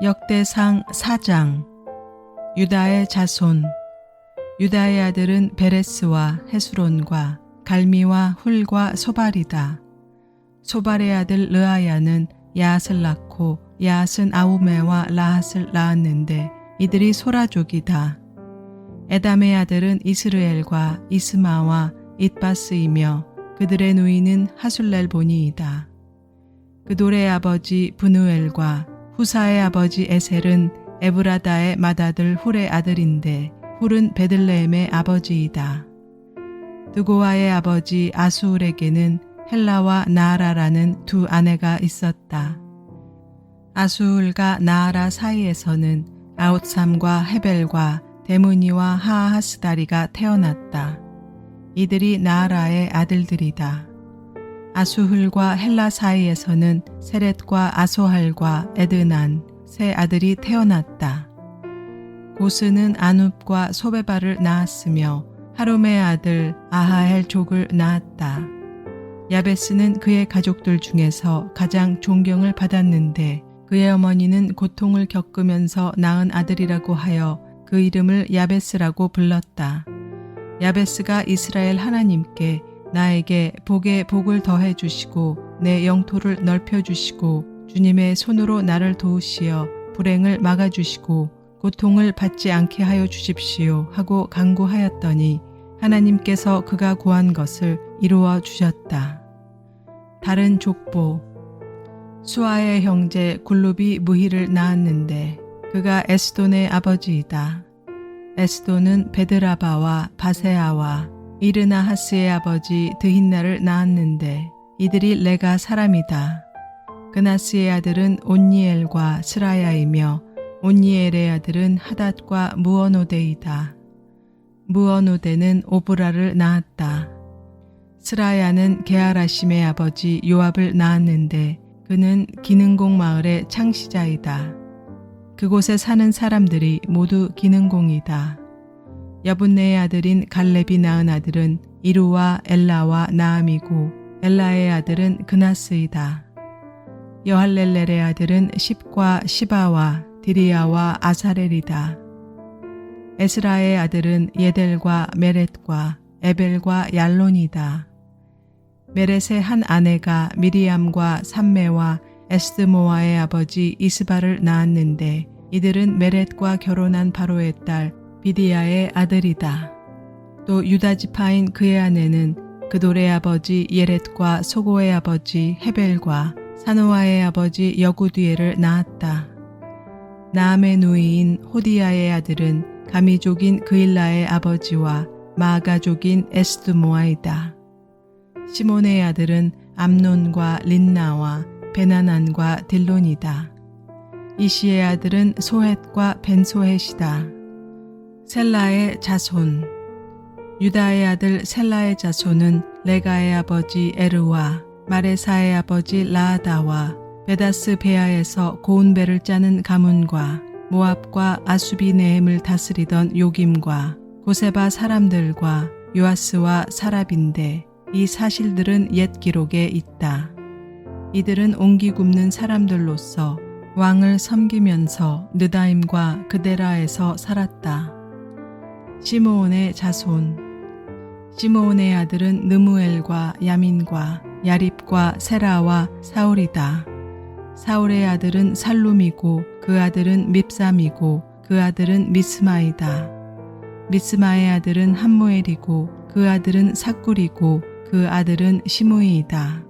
역대상 4장. 유다의 자손. 유다의 아들은 베레스와 헤스론과 갈미와 훌과 소발이다. 소발의 아들 르아야는 야앗을 낳고 야앗은 아우메와 라핫을 낳았는데 이들이 소라족이다. 에담의 아들은 이스르엘과 이스마와 잇바스이며 그들의 누이는 하술렐본이이다. 그돌의 아버지 브누엘과 후사의 아버지 에셀은 에브라다의 맏아들 훌의 아들인데 훌은 베들레헴의 아버지이다. 드고아의 아버지 아수울에게는 헬라와 나아라라는 두 아내가 있었다. 아수울과 나아라 사이에서는 아웃삼과 헤벨과 데므니와 하하스다리가 태어났다. 이들이 나아라의 아들들이다. 아수훌과 헬라 사이에서는 세렛과 아소할과 에드난 세 아들이 태어났다. 고스는 아눕과 소베바를 낳았으며 하룸의 아들 아하헬족을 낳았다. 야베스는 그의 가족들 중에서 가장 존경을 받았는데 그의 어머니는 고통을 겪으면서 낳은 아들이라고 하여 그 이름을 야베스라고 불렀다. 야베스가 이스라엘 하나님께 나에게 복에 복을 더해 주시고 내 영토를 넓혀 주시고 주님의 손으로 나를 도우시어 불행을 막아 주시고 고통을 받지 않게 하여 주십시오 하고 간구하였더니 하나님께서 그가 구한 것을 이루어 주셨다. 다른 족보. 수아의 형제 굴룹이 무히를 낳았는데 그가 에스돈의 아버지이다. 에스돈은 베드라바와 바세아와 이르나하스의 아버지 드힌나를 낳았는데 이들이 레가 사람이다. 그나스의 아들은 온니엘과 스라야이며 온니엘의 아들은 하닷과 무어노데이다. 무어노데는 오브라를 낳았다. 스라야는 게하라심의 아버지 요압을 낳았는데 그는 기능공 마을의 창시자이다. 그곳에 사는 사람들이 모두 기능공이다. 여분네의 아들인 갈렙이 낳은 아들은 이루와 엘라와 나암이고 엘라의 아들은 그나스이다. 여할렐렐의 아들은 십과 시바와 디리아와 아사렐이다. 에스라의 아들은 예델과 메렛과 에벨과 얄론이다. 메렛의 한 아내가 미리암과 삼메와 에스드모아의 아버지 이스바를 낳았는데 이들은 메렛과 결혼한 바로의 딸 비디아의 아들이다. 또 유다 지파인 그의 아내는 그돌의 아버지 예렛과 소고의 아버지 헤벨과 사노아의 아버지 여구디엘을 낳았다. 나암의 누이인 호디야의 아들은 가미족인 그일라의 아버지와 마가족인 에스드모아이다. 시몬의 아들은 암논과 린나와 베나난과 딜론이다. 이시의 아들은 소헷과 벤소헷이다. 셀라의 자손. 유다의 아들 셀라의 자손은 레가의 아버지 에르와 마레사의 아버지 라아다와 베다스 베아에서 고운 배를 짜는 가문과 모압과 아수비네임을 다스리던 요김과 고세바 사람들과 요아스와 사랍인데 이 사실들은 옛 기록에 있다. 이들은 옹기 굽는 사람들로서 왕을 섬기면서 느다임과 그데라에서 살았다. 시므온의 자손. 시므온의 아들은 느무엘과 야민과 야립과 세라와 사울이다. 사울의 아들은 살룸이고 그 아들은 밉삼이고 그 아들은 미스마이다. 미스마의 아들은 함무엘이고 그 아들은 삭굴이고 그 아들은 시므이이다.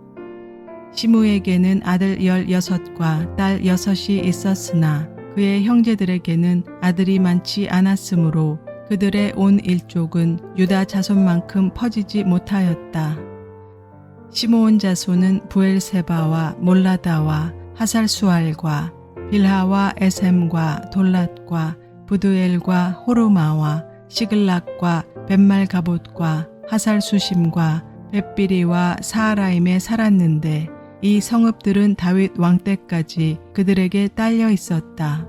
시므에게는 아들 16과 딸 6이 있었으나 그의 형제들에게는 아들이 많지 않았으므로 그들의 온 일족은 유다 자손만큼 퍼지지 못하였다. 시므온 자손은 부엘세바와 몰라다와 하살수알과 빌하와 에셈과 돌랏과 부드엘과 호르마와 시글락과 벳말가봇과 하살수심과 벳비리와 사하라임에 살았는데 이 성읍들은 다윗 왕 때까지 그들에게 딸려 있었다.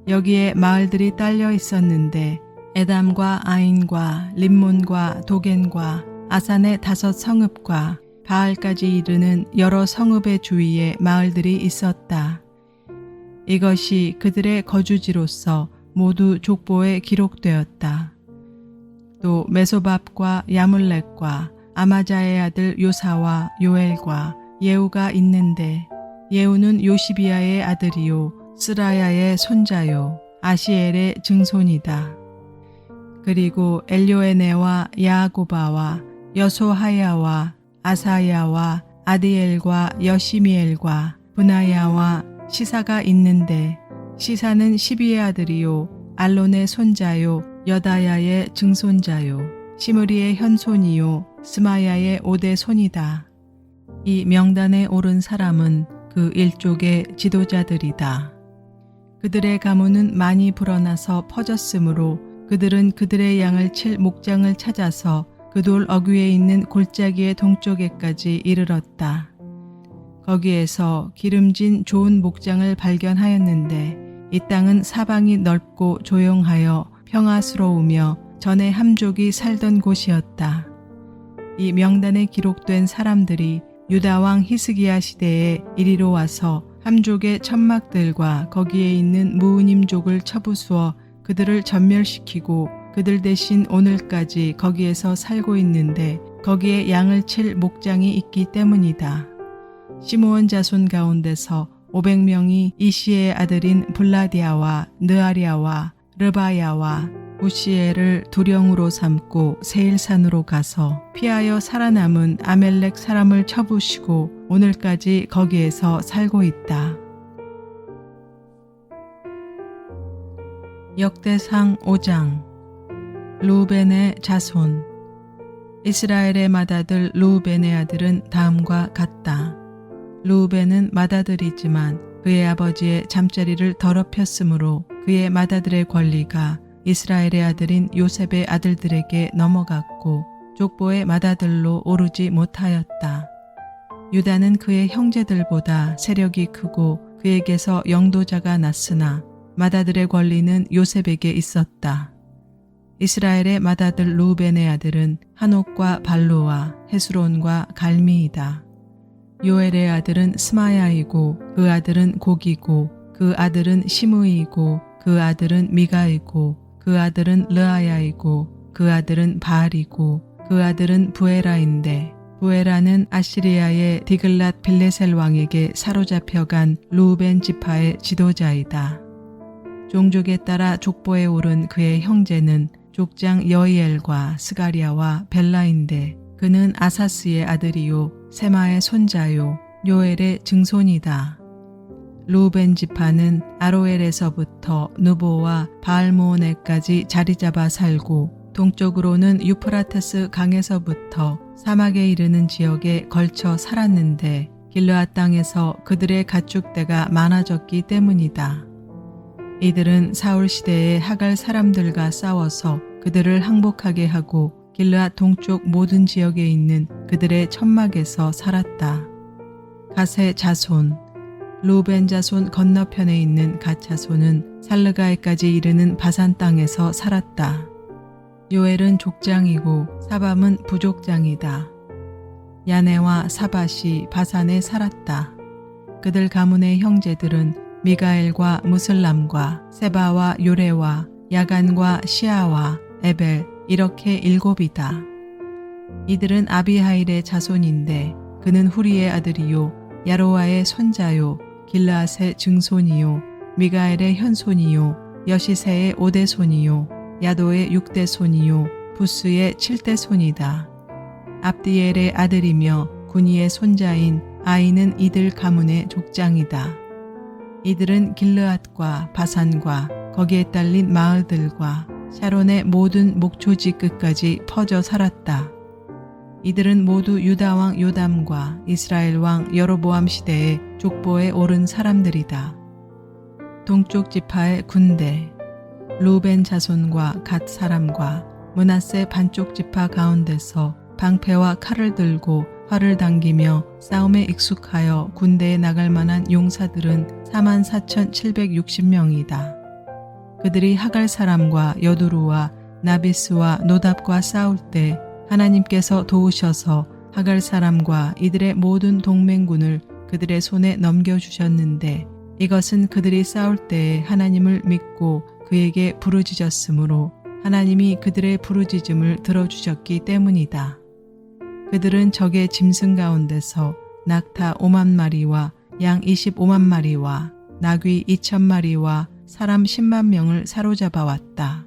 여기에 마을들이 딸려 있었는데 에담과 아인과 림몬과 도겐과 아산의 5 성읍과 바알까지 이르는 여러 성읍의 주위에 마을들이 있었다. 이것이 그들의 거주지로서 모두 족보에 기록되었다. 또 메소밥과 야물렉과 아마자의 아들 요사와 요엘과 예후가 있는데 예후는 요시비아의 아들이요 스라야의 손자요 아시엘의 증손이다. 그리고 엘요에네와 야고바와 여소하야와 아사야와 아디엘과 여시미엘과 브나야와 시사가 있는데 시사는 시비의 아들이요 알론의 손자요 여다야의 증손자요 시므리의 현손이요 스마야의 오대 손이다. 이 명단에 오른 사람은 그 일족의 지도자들이다. 그들의 가문은 많이 불어나서 퍼졌으므로 그들은 그들의 양을 칠 목장을 찾아서 그 돌 어귀에 있는 골짜기의 동쪽에까지 이르렀다. 거기에서 기름진 좋은 목장을 발견하였는데 이 땅은 사방이 넓고 조용하여 평화스러우며 전에 함족이 살던 곳이었다. 이 명단에 기록된 사람들이 유다왕 히스기야 시대에 이리로 와서 함족의 천막들과 거기에 있는 무은임족을 쳐부수어 그들을 전멸시키고 그들 대신 오늘까지 거기에서 살고 있는데 거기에 양을 칠 목장이 있기 때문이다. 시므온 자손 가운데서 500명이 이시의 아들인 블라디아와 느아리아와 르바야와 우시엘을 두령으로 삼고 세일산으로 가서 피하여 살아남은 아멜렉 사람을 쳐부시고 오늘까지 거기에서 살고 있다. 역대상 5장 르우벤의 자손. 이스라엘의 맏아들 르우벤의 아들은 다음과 같다. 르우벤은 맏아들이지만 그의 아버지의 잠자리를 더럽혔으므로 그의 맏아들의 권리가 이스라엘의 아들인 요셉의 아들들에게 넘어갔고 족보의 맏아들로 오르지 못하였다. 유다는 그의 형제들보다 세력이 크고 그에게서 영도자가 났으나 맏아들의 권리는 요셉에게 있었다. 이스라엘의 맏아들 르우벤의 아들은 한옥과 발루와 헤스론과 갈미이다. 요엘의 아들은 스마야이고 그 아들은 고기고 그 아들은 시므이고 그 아들은 미가이고 그 아들은 르아야이고 그 아들은 바알이고 그 아들은 부에라인데 부에라는 아시리아의 디글랏 빌레셀 왕에게 사로잡혀간 르우벤 지파의 지도자이다. 종족에 따라 족보에 오른 그의 형제는 족장 여이엘과 스가리아와 벨라인데 그는 아사스의 아들이요 세마의 손자요 요엘의 증손이다. 르우벤 지파는 아로엘에서부터 누보와 바알모온에까지 자리 잡아 살고 동쪽으로는 유프라테스 강에서부터 사막에 이르는 지역에 걸쳐 살았는데 길르앗 땅에서 그들의 가축대가 많아졌기 때문이다. 이들은 사울 시대에 하갈 사람들과 싸워서 그들을 항복하게 하고 길르앗 동쪽 모든 지역에 있는 그들의 천막에서 살았다. 갓의 자손. 르우벤 자손 건너편에 있는 갓 자손은 살르가에까지 이르는 바산 땅에서 살았다. 요엘은 족장이고 사밤은 부족장이다. 야네와 사밧이 바산에 살았다. 그들 가문의 형제들은 미가엘과 무슬람과 세바와 요레와 야간과 시아와 에벨 이렇게 7이다. 이들은 아비하일의 자손인데 그는 후리의 아들이요 야로와의 손자요 길르앗의 증손이요 미가엘의 현손이요 여시세의 5대손이요 야도의 6대손이요 부스의 7대손이다. 압디엘의 아들이며 군이의 손자인 아이는 이들 가문의 족장이다. 이들은 길르앗과 바산과 거기에 딸린 마을들과 샤론의 모든 목초지 끝까지 퍼져 살았다. 이들은 모두 유다 왕 요담과 이스라엘 왕 여로보암 시대에 족보에 오른 사람들이다. 동쪽 지파의 군대. 르우벤 자손과 갓 사람과 므낫세 반쪽 지파 가운데서 방패와 칼을 들고 활을 당기며 싸움에 익숙하여 군대에 나갈 만한 용사들은 44,760명이다. 그들이 하갈 사람과 여두루와 나비스와 노답과 싸울 때 하나님께서 도우셔서 하갈 사람과 이들의 모든 동맹군을 그들의 손에 넘겨주셨는데 이것은 그들이 싸울 때에 하나님을 믿고 그에게 부르짖었으므로 하나님이 그들의 부르짖음을 들어주셨기 때문이다. 그들은 적의 짐승 가운데서 낙타 5만 마리와 양 25만 마리와 나귀 2천 마리와 사람 10만 명을 사로잡아 왔다.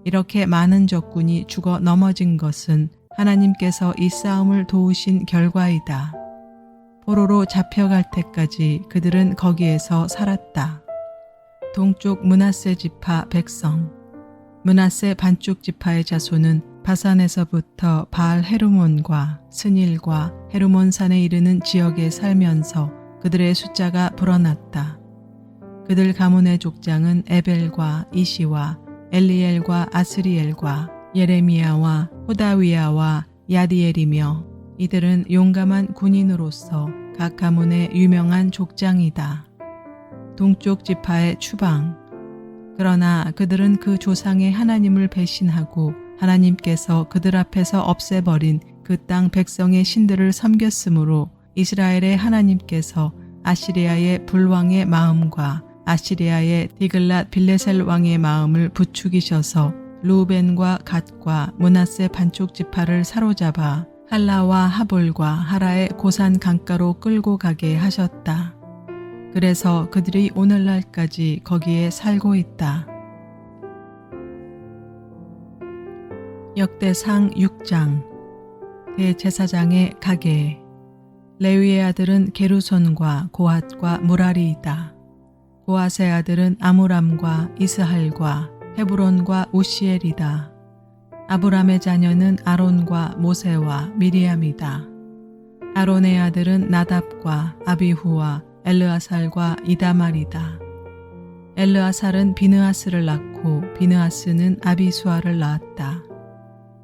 이렇게 많은 적군이 죽어 넘어진 것은 하나님께서 이 싸움을 도우신 결과이다. 포로로 잡혀갈 때까지 그들은 거기에서 살았다. 동쪽 므낫세 지파 백성. 므낫세 반쪽 지파의 자손은 바산에서부터 바알 헤르몬과 스닐과 헤르몬산에 이르는 지역에 살면서 그들의 숫자가 불어났다. 그들 가문의 족장은 에벨과 이시와 엘리엘과 아스리엘과 예레미야와 호다위야와 야디엘이며 이들은 용감한 군인으로서 각 가문의 유명한 족장이다. 동쪽 지파의 추방. 그러나 그들은 그 조상의 하나님을 배신하고 하나님께서 그들 앞에서 없애버린 그 땅 백성의 신들을 섬겼으므로 이스라엘의 하나님께서 아시리아의 불왕의 마음과 아시리아의 디글랏 빌레셀 왕의 마음을 부추기셔서 루벤과 갓과 므낫세 반쪽 지파를 사로잡아 할라와 하볼과 하라의 고산 강가로 끌고 가게 하셨다. 그래서 그들이 오늘날까지 거기에 살고 있다. 역대상 6장. 대제사장의 가계. 레위의 아들은 게르손과 고핫과 무라리이다. 고핫의 아들은 아므람과 이스할과 헤브론과 우시엘이다. 아브람의 자녀는 아론과 모세와 미리암이다. 아론의 아들은 나답과 아비후와 엘르아살과 이다말이다. 엘르아살은 비느하스를 낳고 비느하스는 아비수아를 낳았다.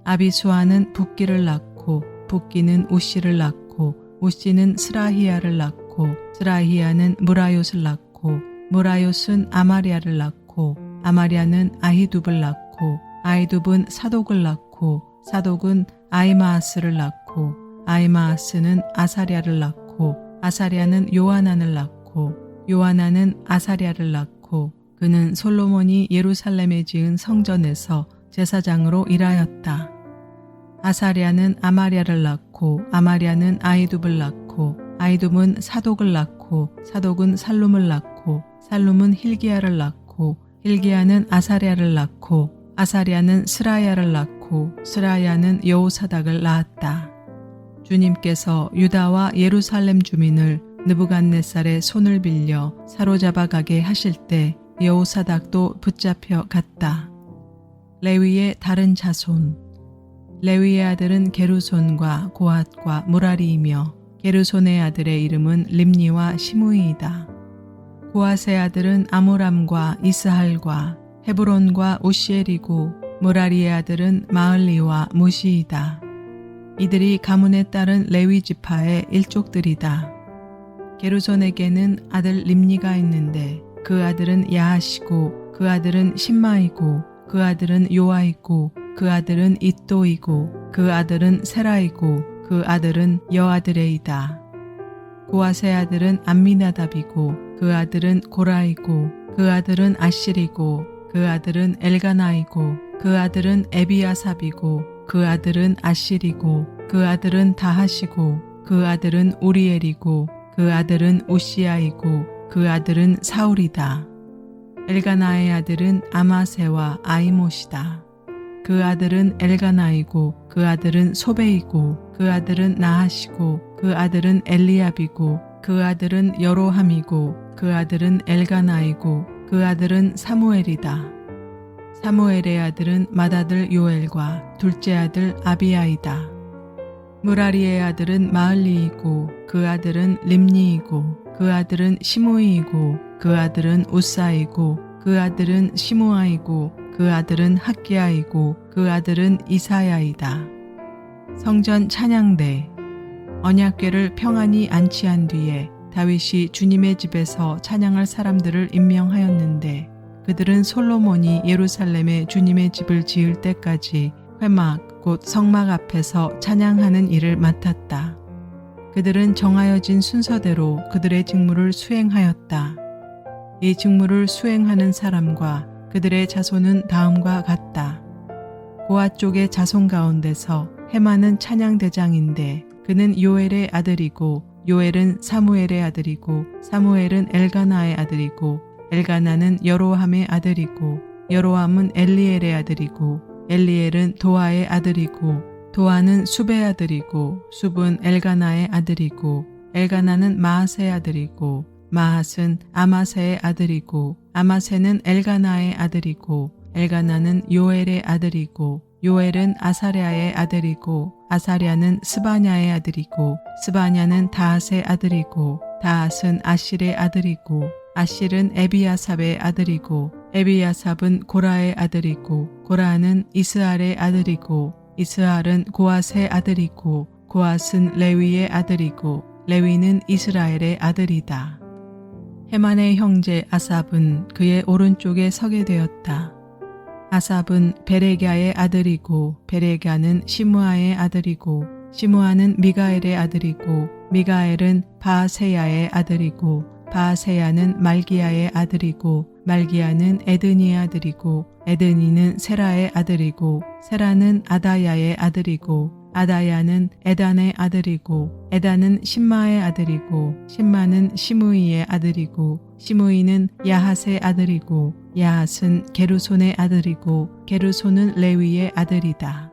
아비수아는 붓기를 낳고 붓기는 우시를 낳고 우시는 스라히야를 낳고 스라히야는 무라요스를 낳고 무라요스는 아마리아를 낳고 아마리아는 아히둡을 낳고 아히둡은 사독을 낳고 사독은 아이마아스를 낳고 아이마아스는 아사랴를 낳고 아사랴는 요하난을 낳고 요하난은 아사랴를 낳고 그는 솔로몬이 예루살렘에 지은 성전에서 제사장으로 일하였다. 아사랴는 아마랴를 낳고 아마랴는 아히둡을 낳고 아히둡은 사독을 낳고 사독은 살룸을 낳고 살룸은 hil기야를 낳고 hil기야는 아사랴를 낳고 아사랴는 스라야를 낳고 스라야는 여호사닥을 낳았다. 주님께서 유다와 예루살렘 주민을 느부갓네살의 손을 빌려 사로잡아 가게 하실 때 여호사닥도 붙잡혀 갔다. 레위의 다른 자손. 레위의 아들은 게르손과 고핫과 무라리이며 게르손의 아들의 이름은 림니와 시므이이다. 고핫의 아들은 아므람과 이스할과 헤브론과 우시엘이고 무라리의 아들은 마을리와 무시이다. 이들이 가문에 따른 레위 지파의 일족들이다. 게르손에게는 아들 림니가 있는데 그 아들은 야하시고 그 아들은 심마이고 그 아들은 요아이고 그 아들은 이또이고 그 아들은 세라이고 그 아들은 여아드레이다. 고핫의 아들은 암미나답이고 그 아들은 고라이고 그 아들은 아실이고 그 아들은 엘가나이고 그 아들은 에비아삽이고 그 아들은 아실이고 그 아들은 다하시고 그 아들은 우리엘이고 그 아들은 우시아이고 그 아들은 사울이다. 엘가나의 아들은 아마세와 아이못이다. 그 아들은 엘가나이고 그 아들은 소베이고 그 아들은 나하시고 그 아들은 엘리압이고 그 아들은 여로함이고 그 아들은 엘가나이고 그 아들은 사무엘이다. 사무엘의 아들은 맏아들 요엘과 둘째 아들 아비아이다. 무라리의 아들은 마을리이고 그 아들은 림니이고 그 아들은 시므이이고 그 아들은 우사이고 그 아들은 시므아이고 그 아들은 학기야이고 그 아들은 이사야이다. 성전 찬양대. 언약궤를 평안히 안치한 뒤에 다윗이 주님의 집에서 찬양할 사람들을 임명하였는데 그들은 솔로몬이 예루살렘에 주님의 집을 지을 때까지 회막 곧 성막 앞에서 찬양하는 일을 맡았다. 그들은 정하여진 순서대로 그들의 직무를 수행하였다. 이 직무를 수행하는 사람과 그들의 자손은 다음과 같다. 고앗 쪽의 자손 가운데서 헤만은 찬양대장인데 그는 요엘의 아들이고 요엘은 사무엘의 아들이고 사무엘은 엘가나의 아들이고 엘가나는 여로함의 아들이고 여로함은 엘리엘의 아들이고 엘리엘은 도아의 아들이고 도아는 숲의 아들이고 숲은 엘가나의 아들이고 엘가나는 마앗의 아들이고 마앗은 아마세의 아들이고 아마세는 엘가나의 아들이고 엘가나는 요엘의 아들이고 요엘은 아사랴의 아들이고 아사랴는 스바냐의 아들이고 스바냐는 다앗의 아들이고 다앗은 아실의 아들이고 아실은 에비아삽의 아들이고 에비아삽은 고라의 아들이고 고라는 이스알의 아들이고 이스알은 고앗의 아들이고 고앗은 레위의 아들이고 레위는 이스라엘의 아들이다. 헤만의 형제 아삽은 그의 오른쪽에 서게 되었다. 아삽은 베레갸의 아들이고 베레갸는 시므아의 아들이고 시므아는 미가엘의 아들이고 미가엘은 바아세야의 아들이고 바아세야는 말기야의 아들이고 말기야는 에드니의 아들이고 에드니는 세라의 아들이고 세라는 아다야의 아들이고 아다야는 에단의 아들이고 에단은 심마의 아들이고 심마는 시므이의 아들이고 시므이는 야핫의 아들이고 야핫은 게르손의 아들이고 게르손은 레위의 아들이다.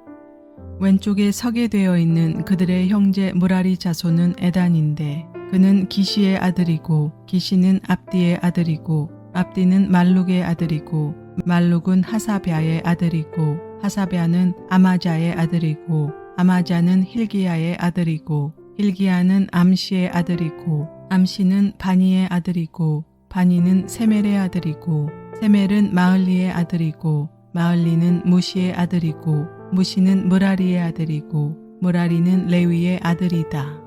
왼쪽에 서게 되어 있는 그들의 형제 무라리 자손은 에단인데 그는 기시의 아들이고 기시는 압디의 아들이고 압디는 말룩의 아들이고 말룩은 하사뵘의 아들이고 하사뵘은 아마자의 아들이고 아마자는 힐기야의 아들이고 힐기야는 암시의 아들이고 암시는 바니의 아들이고 바니는 세멜의 아들이고 세멜은 마을리의 아들이고 마을리는 무시의 아들이고 무시는 무라리의 아들이고 무라리는 레위의 아들이다.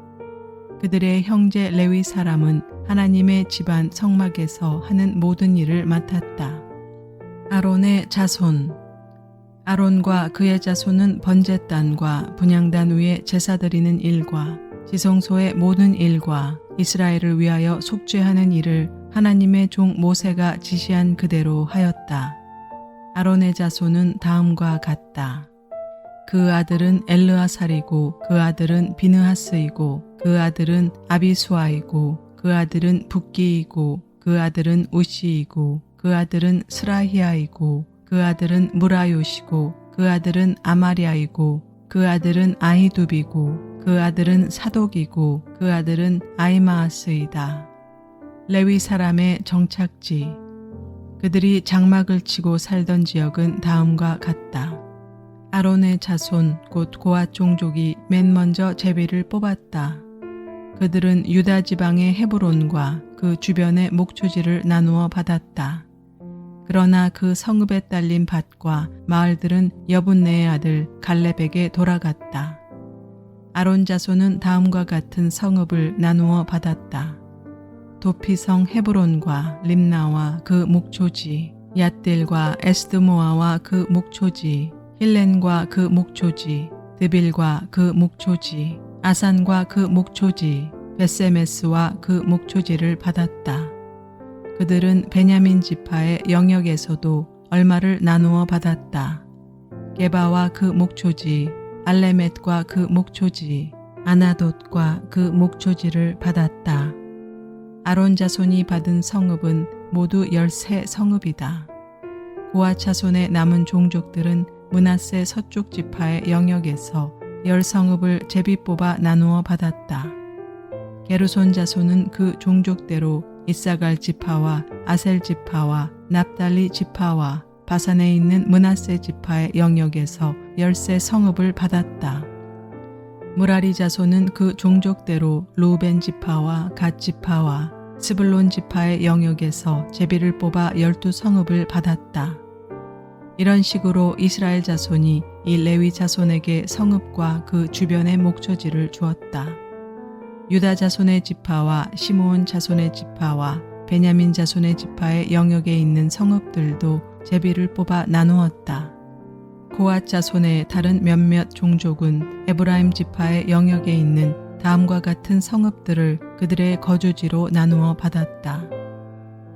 그들의 형제 레위 사람은 하나님의 집안 성막에서 하는 모든 일을 맡았다. 아론의 자손 아론과 그의 자손은 번제단과 분향단 위에 제사 드리는 일과 지성소의 모든 일과 이스라엘을 위하여 속죄하는 일을 하나님의 종 모세가 지시한 그대로 하였다. 아론의 자손은 다음과 같다. 그 아들은 엘르아살이고 그 아들은 비느하스이고 그 아들은 아비수아이고 그 아들은 붓기이고 그 아들은 우시이고 그 아들은 스라히아이고 그 아들은 무라요시고 그 아들은 아마리아이고 그 아들은 아히두비고 그 아들은 사독이고 그 아들은 아이마아스이다. 레위 사람의 정착지 그들이 장막을 치고 살던 지역은 다음과 같다. 아론의 자손 곧 고앗 종족이 맨 먼저 제비를 뽑았다. 그들은 유다 지방의 헤브론과 그 주변의 목초지를 나누어 받았다. 그러나 그 성읍에 딸린 밭과 마을들은 여분네의 아들 갈렙에게 돌아갔다. 아론 자손은 다음과 같은 성읍을 나누어 받았다. 도피성 헤브론과 림나와 그 목초지, 얏딜과 에스드모아와 그 목초지, 힐렌과 그 목초지, 드빌과 그 목초지, 아산과 그 목초지, 베세메스와 그 목초지를 받았다. 그들은 베냐민 지파의 영역에서도 얼마를 나누어 받았다. 게바와 그 목초지, 알레멧과 그 목초지, 아나돗과 그 목초지를 받았다. 아론 자손이 받은 성읍은 모두 13성읍이다. 고앗 자손의 남은 종족들은 므낫세 서쪽 지파의 영역에서 10성읍을 제비 뽑아 나누어 받았다. 게르손 자손은 그 종족대로 이사갈 지파와 아셀 지파와 납달리 지파와 바산에 있는 므낫세 지파의 영역에서 13성읍을 받았다. 무라리 자손은 그 종족대로 루벤 지파와 갓 지파와 스불론 지파의 영역에서 제비를 뽑아 12성읍을 받았다. 이런 식으로 이스라엘 자손이 이 레위 자손에게 성읍과 그 주변의 목초지를 주었다. 유다 자손의 지파와 시므온 자손의 지파와 베냐민 자손의 지파의 영역에 있는 성읍들도 제비를 뽑아 나누었다. 고앗 자손의 다른 몇몇 종족은 에브라임 지파의 영역에 있는 다음과 같은 성읍들을 그들의 거주지로 나누어 받았다.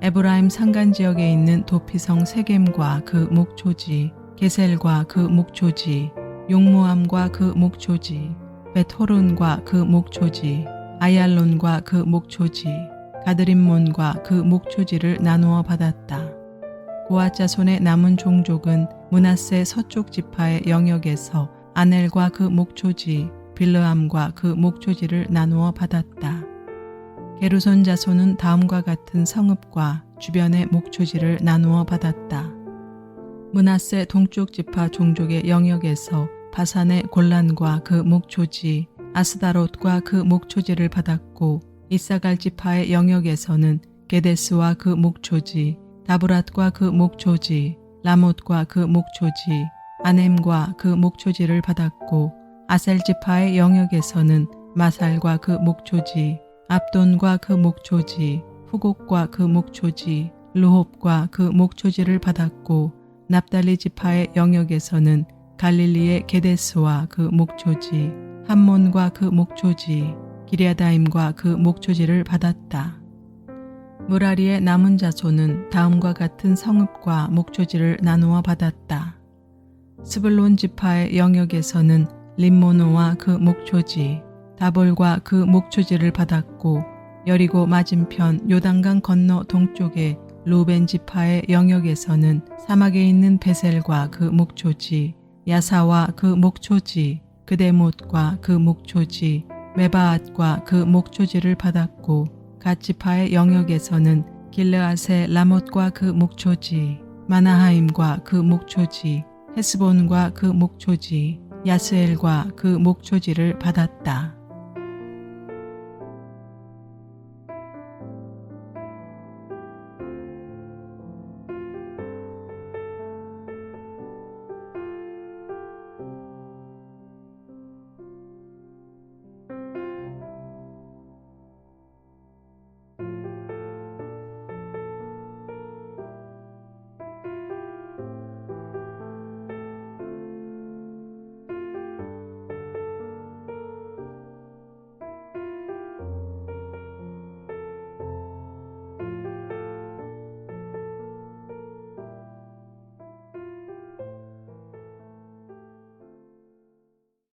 에브라임 산간지역에 있는 도피성 세겜과 그 목초지, 게셀과 그 목초지, 용무암과 그 목초지, 벳호른과 그 목초지, 아얄론과 그 목초지, 가드림몬과 그 목초지를 나누어 받았다. 고앗 자손의 남은 종족은 므낫세 서쪽 지파의 영역에서 아넬과 그 목초지, 빌르암과 그 목초지를 나누어 받았다. 게르손 자손은 다음과 같은 성읍과 주변의 목초지를 나누어 받았다. 므낫세 동쪽 지파 종족의 영역에서 바산의 골란과 그 목초지, 아스다롯과 그 목초지를 받았고, 이사갈 지파의 영역에서는 게데스와 그 목초지, 다브랏과 그 목초지, 라못과 그 목초지, 아넴과 그 목초지를 받았고, 아셀 지파의 영역에서는 마살과 그 목초지, 압돈과 그 목초지, 후곡과 그 목초지, 르홉과 그 목초지를 받았고, 납달리 지파의 영역에서는 갈릴리의 게데스와 그 목초지, 함몬과 그 목초지, 기랴다임과 그 목초지를 받았다. 무라리의 남은 자손은 다음과 같은 성읍과 목초지를 나누어 받았다. 스불론 지파의 영역에서는 림모노와 그 목초지, 다볼과 그 목초지를 받았고, 여리고 맞은편 요단강 건너 동쪽의 루벤 지파의 영역에서는 사막에 있는 베셀과 그 목초지, 야사와 그 목초지, 그데못과 그 목초지, 메바앗과 그 목초지를 받았고, 갓 지파의 영역에서는 길르앗의 라못과 그 목초지, 마나하임과 그 목초지, 헤스본과 그 목초지, 야스엘과 그 목초지를 받았다.